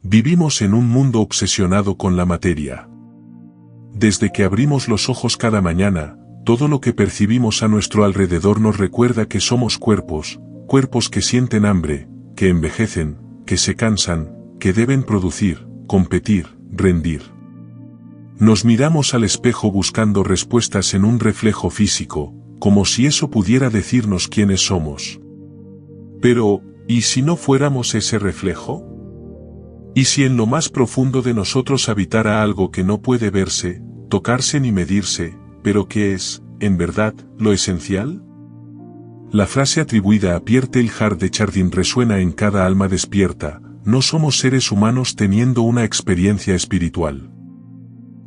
Vivimos en un mundo obsesionado con la materia. Desde que abrimos los ojos cada mañana, todo lo que percibimos a nuestro alrededor nos recuerda que somos cuerpos, cuerpos que sienten hambre, que envejecen, que se cansan, que deben producir, competir, rendir. Nos miramos al espejo buscando respuestas en un reflejo físico, como si eso pudiera decirnos quiénes somos. Pero, ¿y si no fuéramos ese reflejo? ¿Y si en lo más profundo de nosotros habitara algo que no puede verse, tocarse ni medirse, pero que es, en verdad, lo esencial? La frase atribuida a Pierre Teilhard de Chardin resuena en cada alma despierta: no somos seres humanos teniendo una experiencia espiritual.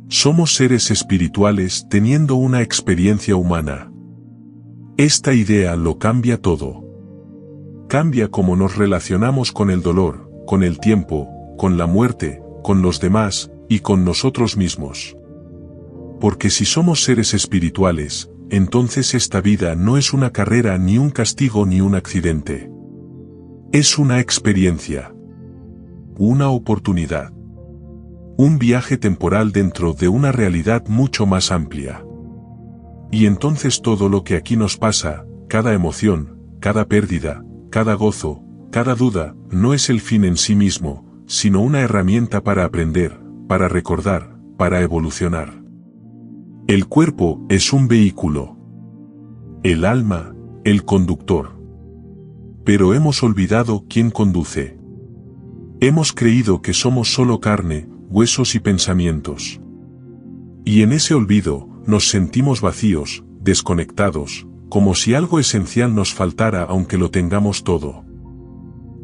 Somos seres espirituales teniendo una experiencia humana. Esta idea lo cambia todo. Cambia cómo nos relacionamos con el dolor, con el tiempo, con la muerte, con los demás, y con nosotros mismos. Porque si somos seres espirituales, entonces esta vida no es una carrera, ni un castigo, ni un accidente. Es una experiencia. Una oportunidad. Un viaje temporal dentro de una realidad mucho más amplia. Y entonces todo lo que aquí nos pasa, cada emoción, cada pérdida, cada gozo, cada duda, no es el fin en sí mismo, sino una herramienta para aprender, para recordar, para evolucionar. El cuerpo es un vehículo. El alma, el conductor. Pero hemos olvidado quién conduce. Hemos creído que somos solo carne, huesos y pensamientos. Y en ese olvido, nos sentimos vacíos, desconectados, como si algo esencial nos faltara aunque lo tengamos todo.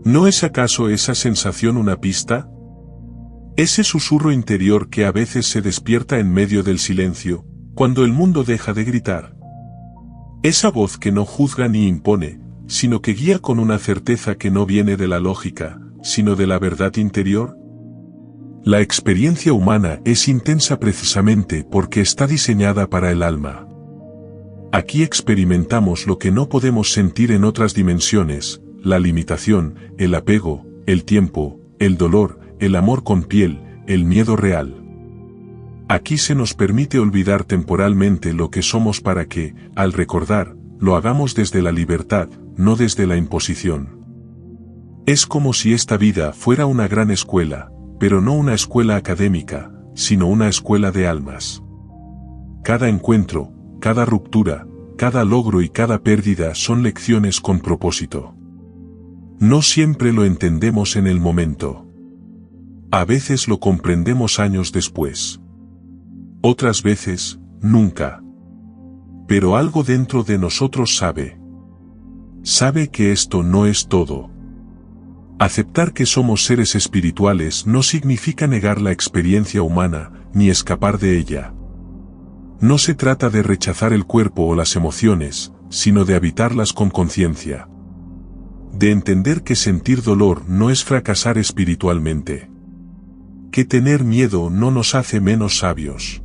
¿No es acaso esa sensación una pista? Ese susurro interior que a veces se despierta en medio del silencio, cuando el mundo deja de gritar. Esa voz que no juzga ni impone, sino que guía con una certeza que no viene de la lógica, sino de la verdad interior. La experiencia humana es intensa precisamente porque está diseñada para el alma. Aquí experimentamos lo que no podemos sentir en otras dimensiones: la limitación, el apego, el tiempo, el dolor, el amor con piel, el miedo real. Aquí se nos permite olvidar temporalmente lo que somos para que, al recordar, lo hagamos desde la libertad, no desde la imposición. Es como si esta vida fuera una gran escuela, pero no una escuela académica, sino una escuela de almas. Cada encuentro, cada ruptura, cada logro y cada pérdida son lecciones con propósito. No siempre lo entendemos en el momento. A veces lo comprendemos años después. Otras veces, nunca. Pero algo dentro de nosotros sabe. Sabe que esto no es todo. Aceptar que somos seres espirituales no significa negar la experiencia humana, ni escapar de ella. No se trata de rechazar el cuerpo o las emociones, sino de habitarlas con conciencia. De entender que sentir dolor no es fracasar espiritualmente. Que tener miedo no nos hace menos sabios.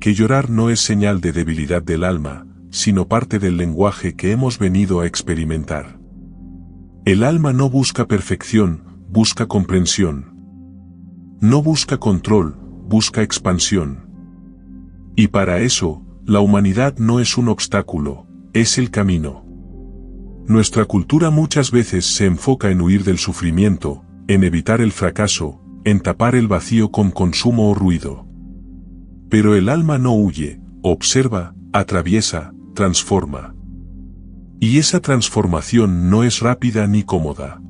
Que llorar no es señal de debilidad del alma, sino parte del lenguaje que hemos venido a experimentar. El alma no busca perfección, busca comprensión. No busca control, busca expansión. Y para eso, la humanidad no es un obstáculo, es el camino. Nuestra cultura muchas veces se enfoca en huir del sufrimiento, en evitar el fracaso, en tapar el vacío con consumo o ruido. Pero el alma no huye, observa, atraviesa, transforma. Y esa transformación no es rápida ni cómoda.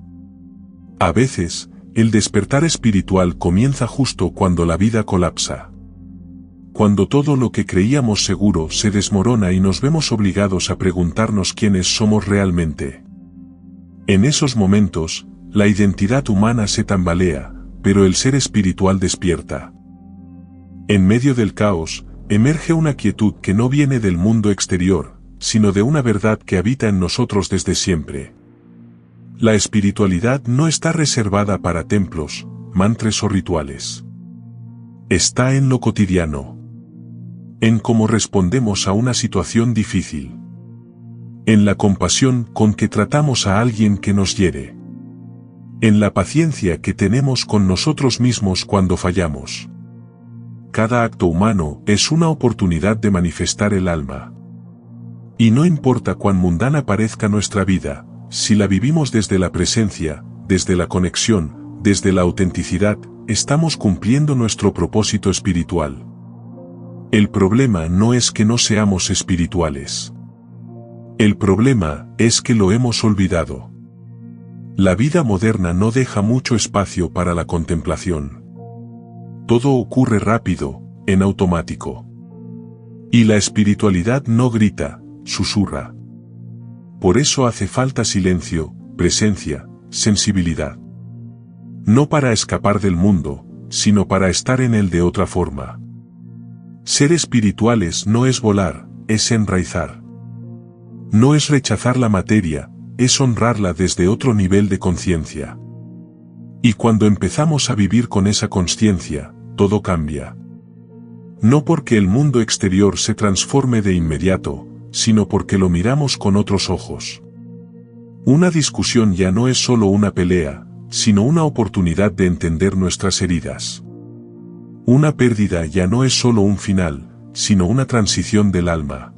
A veces, el despertar espiritual comienza justo cuando la vida colapsa. Cuando todo lo que creíamos seguro se desmorona y nos vemos obligados a preguntarnos quiénes somos realmente. En esos momentos, la identidad humana se tambalea, pero el ser espiritual despierta. En medio del caos, emerge una quietud que no viene del mundo exterior, sino de una verdad que habita en nosotros desde siempre. La espiritualidad no está reservada para templos, mantras o rituales. Está en lo cotidiano. En cómo respondemos a una situación difícil. En la compasión con que tratamos a alguien que nos hiere. En la paciencia que tenemos con nosotros mismos cuando fallamos. Cada acto humano es una oportunidad de manifestar el alma. Y no importa cuán mundana parezca nuestra vida, si la vivimos desde la presencia, desde la conexión, desde la autenticidad, estamos cumpliendo nuestro propósito espiritual. El problema no es que no seamos espirituales. El problema es que lo hemos olvidado. La vida moderna no deja mucho espacio para la contemplación. Todo ocurre rápido, en automático. Y la espiritualidad no grita, susurra. Por eso hace falta silencio, presencia, sensibilidad. No para escapar del mundo, sino para estar en él de otra forma. Ser espirituales no es volar, es enraizar. No es rechazar la materia, es honrarla desde otro nivel de conciencia. Y cuando empezamos a vivir con esa consciencia, todo cambia. No porque el mundo exterior se transforme de inmediato, sino porque lo miramos con otros ojos. Una discusión ya no es solo una pelea, sino una oportunidad de entender nuestras heridas. Una pérdida ya no es solo un final, sino una transición del alma.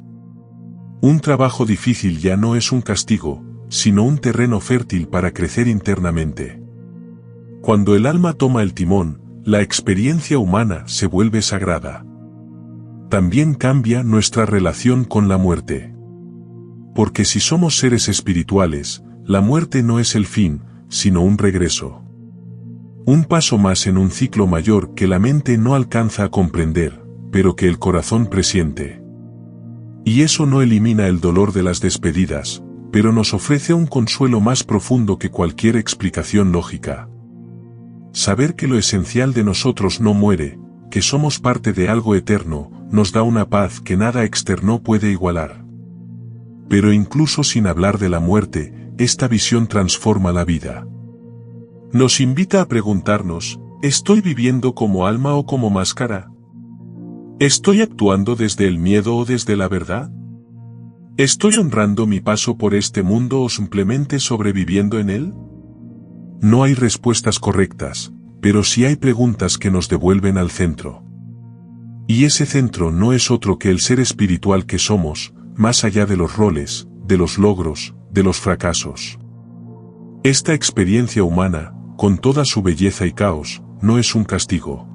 Un trabajo difícil ya no es un castigo, sino un terreno fértil para crecer internamente. Cuando el alma toma el timón, la experiencia humana se vuelve sagrada. También cambia nuestra relación con la muerte. Porque si somos seres espirituales, la muerte no es el fin, sino un regreso. Un paso más en un ciclo mayor que la mente no alcanza a comprender, pero que el corazón presiente. Y eso no elimina el dolor de las despedidas, pero nos ofrece un consuelo más profundo que cualquier explicación lógica. Saber que lo esencial de nosotros no muere, que somos parte de algo eterno, nos da una paz que nada externo puede igualar. Pero incluso sin hablar de la muerte, esta visión transforma la vida. Nos invita a preguntarnos, ¿estoy viviendo como alma o como máscara? ¿Estoy actuando desde el miedo o desde la verdad? ¿Estoy honrando mi paso por este mundo o simplemente sobreviviendo en él? No hay respuestas correctas, pero sí hay preguntas que nos devuelven al centro. Y ese centro no es otro que el ser espiritual que somos, más allá de los roles, de los logros, de los fracasos. Esta experiencia humana, con toda su belleza y caos, no es un castigo.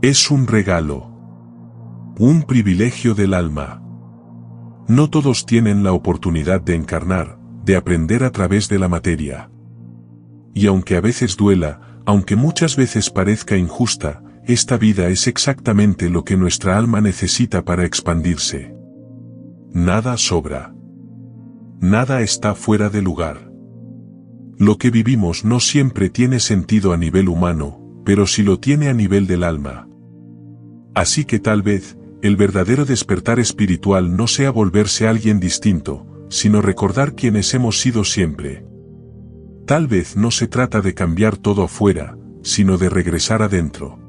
Es un regalo. Un privilegio del alma. No todos tienen la oportunidad de encarnar, de aprender a través de la materia. Y aunque a veces duela, aunque muchas veces parezca injusta, esta vida es exactamente lo que nuestra alma necesita para expandirse. Nada sobra. Nada está fuera de lugar. Lo que vivimos no siempre tiene sentido a nivel humano, pero sí lo tiene a nivel del alma. Así que tal vez, el verdadero despertar espiritual no sea volverse alguien distinto, sino recordar quiénes hemos sido siempre. Tal vez no se trata de cambiar todo afuera, sino de regresar adentro.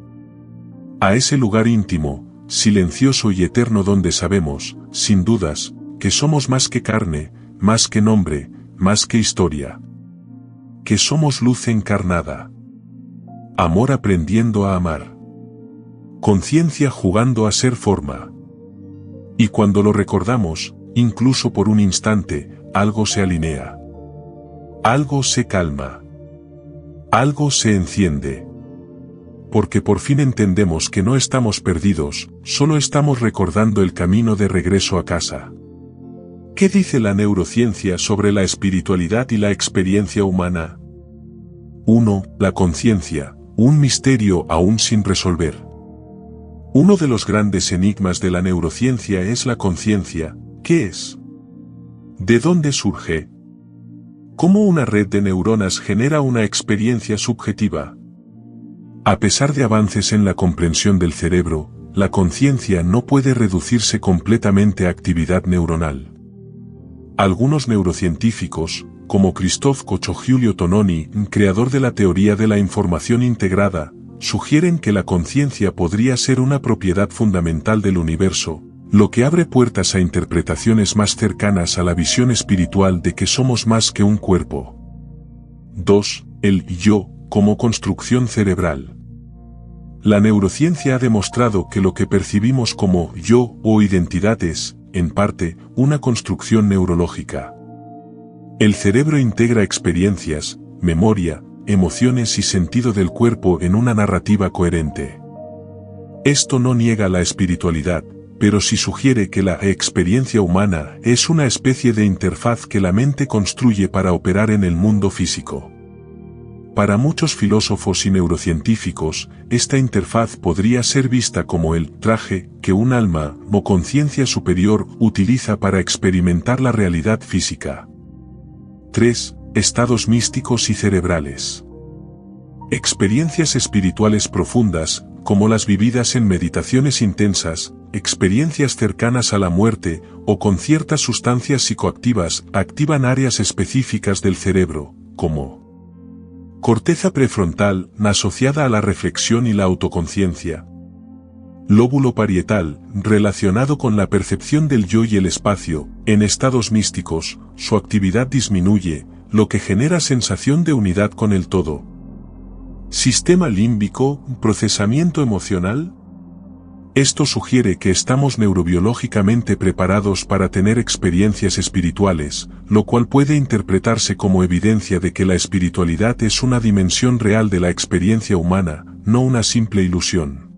A ese lugar íntimo, silencioso y eterno donde sabemos, sin dudas, que somos más que carne, más que nombre, más que historia. Que somos luz encarnada. Amor aprendiendo a amar. Conciencia jugando a ser forma. Y cuando lo recordamos, incluso por un instante, algo se alinea. Algo se calma. Algo se enciende. Porque por fin entendemos que no estamos perdidos, solo estamos recordando el camino de regreso a casa. ¿Qué dice la neurociencia sobre la espiritualidad y la experiencia humana? 1. La conciencia, un misterio aún sin resolver. Uno de los grandes enigmas de la neurociencia es la conciencia. ¿Qué es? ¿De dónde surge? ¿Cómo una red de neuronas genera una experiencia subjetiva? A pesar de avances en la comprensión del cerebro, la conciencia no puede reducirse completamente a actividad neuronal. Algunos neurocientíficos, como Christoph Koch-Giulio Tononi, creador de la teoría de la información integrada, sugieren que la conciencia podría ser una propiedad fundamental del universo, lo que abre puertas a interpretaciones más cercanas a la visión espiritual de que somos más que un cuerpo. 2. El yo, como construcción cerebral. La neurociencia ha demostrado que lo que percibimos como yo o identidad es, en parte, una construcción neurológica. El cerebro integra experiencias, memoria, emociones y sentido del cuerpo en una narrativa coherente. Esto no niega la espiritualidad, pero sí sugiere que la experiencia humana es una especie de interfaz que la mente construye para operar en el mundo físico. Para muchos filósofos y neurocientíficos, esta interfaz podría ser vista como el traje que un alma o conciencia superior utiliza para experimentar la realidad física. 3. Estados místicos y cerebrales. Experiencias espirituales profundas, como las vividas en meditaciones intensas, experiencias cercanas a la muerte o con ciertas sustancias psicoactivas, activan áreas específicas del cerebro, como corteza prefrontal, asociada a la reflexión y la autoconciencia. Lóbulo parietal, relacionado con la percepción del yo y el espacio. En estados místicos, su actividad disminuye, lo que genera sensación de unidad con el todo. Sistema límbico, procesamiento emocional. Esto sugiere que estamos neurobiológicamente preparados para tener experiencias espirituales, lo cual puede interpretarse como evidencia de que la espiritualidad es una dimensión real de la experiencia humana, no una simple ilusión.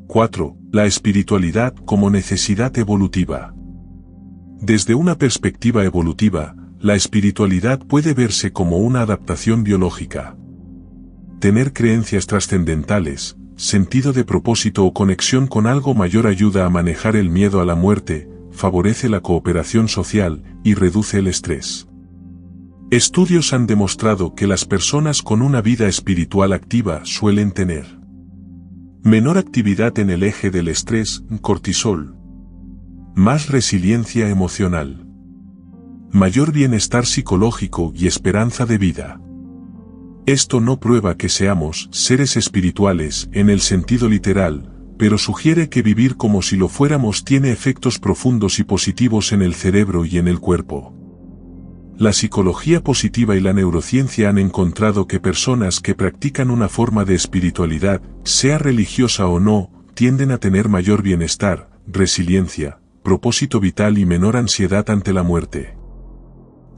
4. La espiritualidad como necesidad evolutiva. Desde una perspectiva evolutiva, la espiritualidad puede verse como una adaptación biológica. Tener creencias trascendentales, sentido de propósito o conexión con algo mayor ayuda a manejar el miedo a la muerte, favorece la cooperación social y reduce el estrés. Estudios han demostrado que las personas con una vida espiritual activa suelen tener menor actividad en el eje del estrés, cortisol, más resiliencia emocional, mayor bienestar psicológico y esperanza de vida. Esto no prueba que seamos seres espirituales en el sentido literal, pero sugiere que vivir como si lo fuéramos tiene efectos profundos y positivos en el cerebro y en el cuerpo. La psicología positiva y la neurociencia han encontrado que personas que practican una forma de espiritualidad, sea religiosa o no, tienden a tener mayor bienestar, resiliencia, propósito vital y menor ansiedad ante la muerte.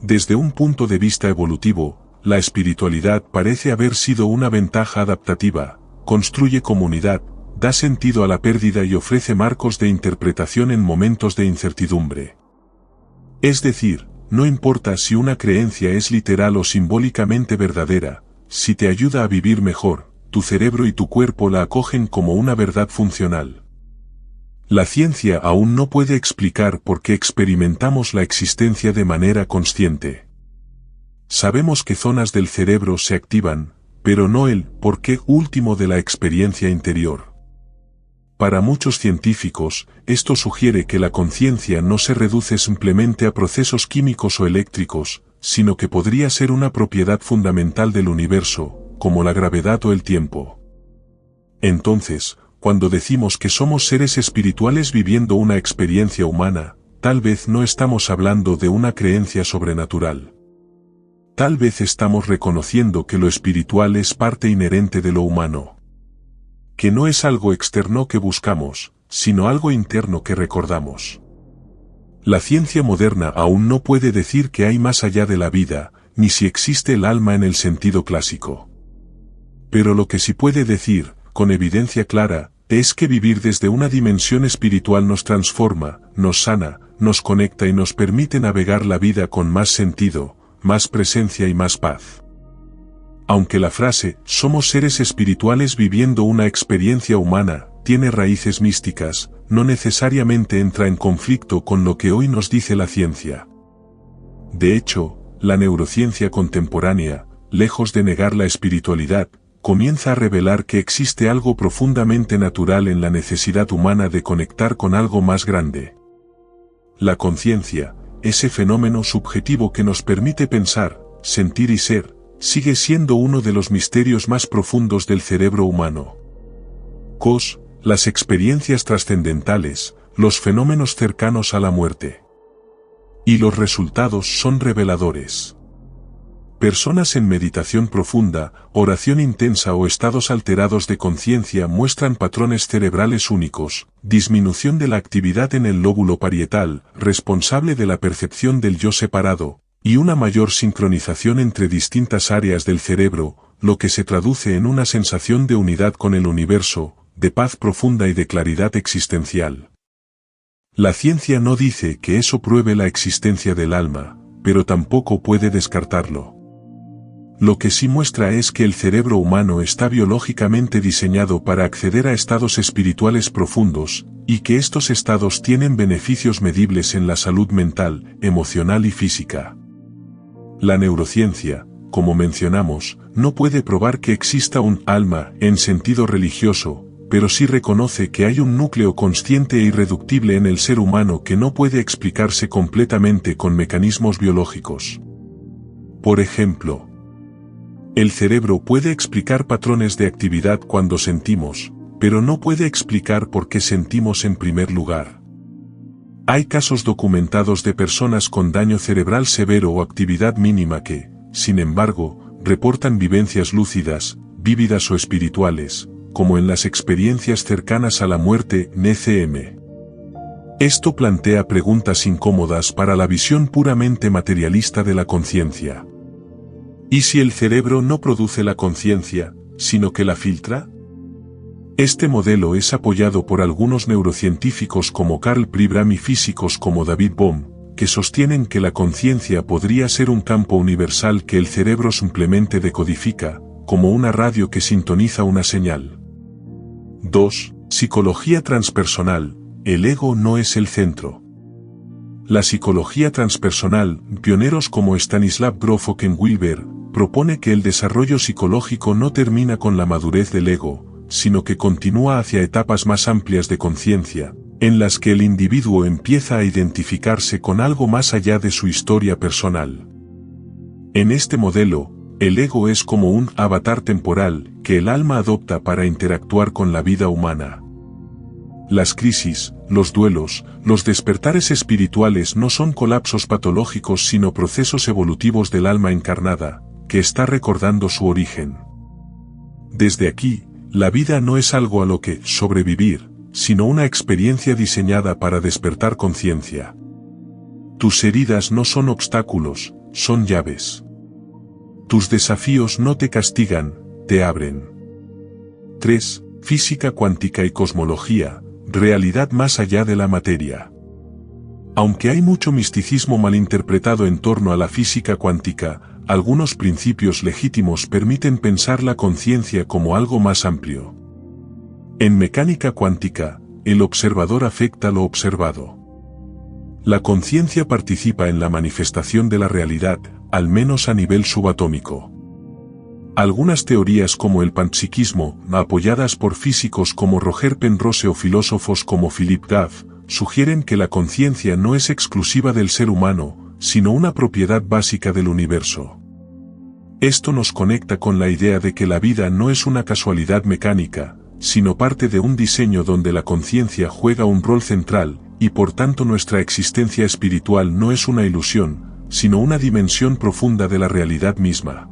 Desde un punto de vista evolutivo, la espiritualidad parece haber sido una ventaja adaptativa, construye comunidad, da sentido a la pérdida y ofrece marcos de interpretación en momentos de incertidumbre. Es decir, no importa si una creencia es literal o simbólicamente verdadera, si te ayuda a vivir mejor, tu cerebro y tu cuerpo la acogen como una verdad funcional. La ciencia aún no puede explicar por qué experimentamos la existencia de manera consciente. Sabemos que zonas del cerebro se activan, pero no el porqué último de la experiencia interior. Para muchos científicos, esto sugiere que la conciencia no se reduce simplemente a procesos químicos o eléctricos, sino que podría ser una propiedad fundamental del universo, como la gravedad o el tiempo. Entonces, cuando decimos que somos seres espirituales viviendo una experiencia humana, tal vez no estamos hablando de una creencia sobrenatural. Tal vez estamos reconociendo que lo espiritual es parte inherente de lo humano. Que no es algo externo que buscamos, sino algo interno que recordamos. La ciencia moderna aún no puede decir que hay más allá de la vida, ni si existe el alma en el sentido clásico. Pero lo que sí puede decir, con evidencia clara, es que vivir desde una dimensión espiritual nos transforma, nos sana, nos conecta y nos permite navegar la vida con más sentido, más presencia y más paz. Aunque la frase, somos seres espirituales viviendo una experiencia humana, tiene raíces místicas, no necesariamente entra en conflicto con lo que hoy nos dice la ciencia. De hecho, la neurociencia contemporánea, lejos de negar la espiritualidad, comienza a revelar que existe algo profundamente natural en la necesidad humana de conectar con algo más grande. La conciencia, ese fenómeno subjetivo que nos permite pensar, sentir y ser, sigue siendo uno de los misterios más profundos del cerebro humano. Las experiencias trascendentales, los fenómenos cercanos a la muerte. Y los resultados son reveladores. Personas en meditación profunda, oración intensa o estados alterados de conciencia muestran patrones cerebrales únicos, disminución de la actividad en el lóbulo parietal, responsable de la percepción del yo separado, y una mayor sincronización entre distintas áreas del cerebro, lo que se traduce en una sensación de unidad con el universo, de paz profunda y de claridad existencial. La ciencia no dice que eso pruebe la existencia del alma, pero tampoco puede descartarlo. Lo que sí muestra es que el cerebro humano está biológicamente diseñado para acceder a estados espirituales profundos, y que estos estados tienen beneficios medibles en la salud mental, emocional y física. La neurociencia, como mencionamos, no puede probar que exista un alma en sentido religioso, pero sí reconoce que hay un núcleo consciente e irreductible en el ser humano que no puede explicarse completamente con mecanismos biológicos. Por ejemplo, el cerebro puede explicar patrones de actividad cuando sentimos, pero no puede explicar por qué sentimos en primer lugar. Hay casos documentados de personas con daño cerebral severo o actividad mínima que, sin embargo, reportan vivencias lúcidas, vívidas o espirituales, como en las experiencias cercanas a la muerte, NCM. Esto plantea preguntas incómodas para la visión puramente materialista de la conciencia. ¿Y si el cerebro no produce la conciencia, sino que la filtra? Este modelo es apoyado por algunos neurocientíficos como Karl Pribram y físicos como David Bohm, que sostienen que la conciencia podría ser un campo universal que el cerebro simplemente decodifica, como una radio que sintoniza una señal. 2. Psicología transpersonal. El ego no es el centro. La psicología transpersonal, pioneros como Stanislav Grof o Ken Wilber, propone que el desarrollo psicológico no termina con la madurez del ego, sino que continúa hacia etapas más amplias de conciencia, en las que el individuo empieza a identificarse con algo más allá de su historia personal. En este modelo, el ego es como un avatar temporal que el alma adopta para interactuar con la vida humana. Las crisis, los duelos, los despertares espirituales no son colapsos patológicos sino procesos evolutivos del alma encarnada, que está recordando su origen. Desde aquí, la vida no es algo a lo que sobrevivir, sino una experiencia diseñada para despertar conciencia. Tus heridas no son obstáculos, son llaves. Tus desafíos no te castigan, te abren. 3. Física cuántica y cosmología, realidad más allá de la materia. Aunque hay mucho misticismo malinterpretado en torno a la física cuántica, algunos principios legítimos permiten pensar la conciencia como algo más amplio. En mecánica cuántica, el observador afecta lo observado. La conciencia participa en la manifestación de la realidad, al menos a nivel subatómico. Algunas teorías como el panpsiquismo, apoyadas por físicos como Roger Penrose o filósofos como Philip Goff, sugieren que la conciencia no es exclusiva del ser humano, sino una propiedad básica del universo. Esto nos conecta con la idea de que la vida no es una casualidad mecánica, sino parte de un diseño donde la conciencia juega un rol central, y por tanto nuestra existencia espiritual no es una ilusión, sino una dimensión profunda de la realidad misma.